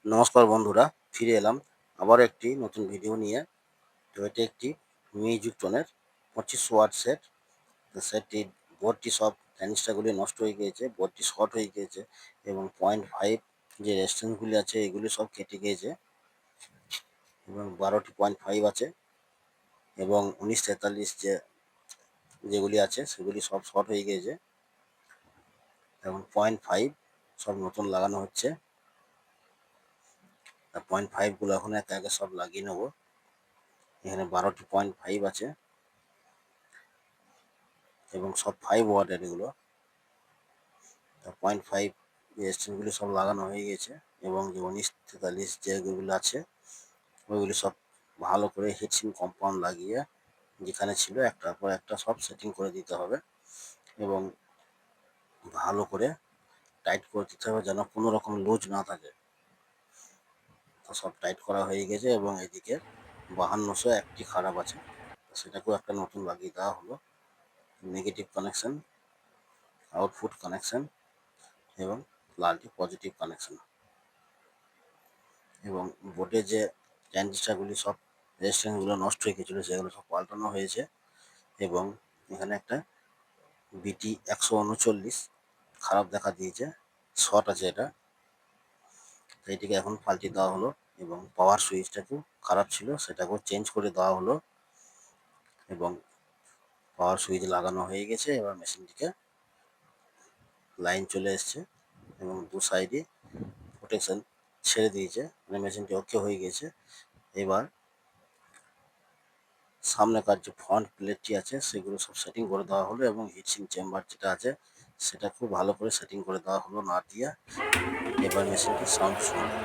নমস্কার বন্ধুরা, ফিরে এলাম আবার একটি নতুন ভিডিও নিয়ে। তো এটি একটি মিউজিক টোনের 25 ওয়াট সেট। তো সেটটির বোর্ডটি সব ক্যানিস্টারগুলি নষ্ট হয়ে গিয়েছে, বোর্ডটি শর্ট হয়ে গিয়েছে এবং 0.5 যে রেজিস্ট্যান্সগুলি আছে এগুলি সব কেটে গিয়েছে এবং 12টি 0.5 আছে এবং 1943 যেগুলি আছে সেগুলি সব শর্ট হয়ে গিয়েছে এবং 0.5 সব নতুন লাগানো হচ্ছে। 0.5গুলো এখন একে একে সব লাগিয়ে নেবো। এখানে 12টি 0.5 আছে এবং সব 5 ওয়াটের এগুলো। 0.5 রেজিস্ট্যান্সগুলি সব লাগানো হয়ে গেছে এবং যে 1943 যেগুলো আছে ওইগুলি সব ভালো করে হিটসিং কম্পাউন্ড লাগিয়ে যেখানে ছিল একটার পর একটা সব সেটিং করে দিতে হবে এবং ভালো করে টাইট করে দিতে হবে যেন কোনো রকম লুজ না থাকে। তো সব টাইট করা হয়ে গেছে এবং এদিকে 5200 একটি খারাপ আছে, সেটাকেও একটা নতুন লাগিয়ে দেওয়া হলো। নেগেটিভ কানেকশন, আউটপুট কানেকশন এবং লালটি পজিটিভ কানেকশন এবং বোর্ডে যে ট্রানজিস্টারগুলি সব রেজিস্ট্যান্সগুলো নষ্ট হয়ে গেছিলো সেগুলো সব পাল্টানো হয়েছে এবং এখানে একটা বিটি 139 খারাপ দেখা দিয়েছে, শর্ট আছে এটা। এইটিকে এখন পাল্টে দেওয়া হলো এবং পাওয়ার সুইচটাকেও খারাপ ছিল সেটাকেও চেঞ্জ করে দেওয়া হলো এবং পাওয়ার সুইচ লাগানো হয়ে গেছে। এবার মেশিনটিকে লাইন চলে এসছে এবং দু সাইডে প্রোটেকশন ছেড়ে দিয়েছে, মানে মেশিনটি ওকে হয়ে গেছে। এবার সামনেকার যে ফ্রন্ট প্লেটটি আছে সেগুলো সব সেটিং করে দেওয়া হলো এবং হিটসিং চেম্বার যেটা আছে সেটা খুব ভালো করে সেটিং করে দেওয়া হলো না দিয়ে। এবার মেশিনটি সাউন্ড শুনবে।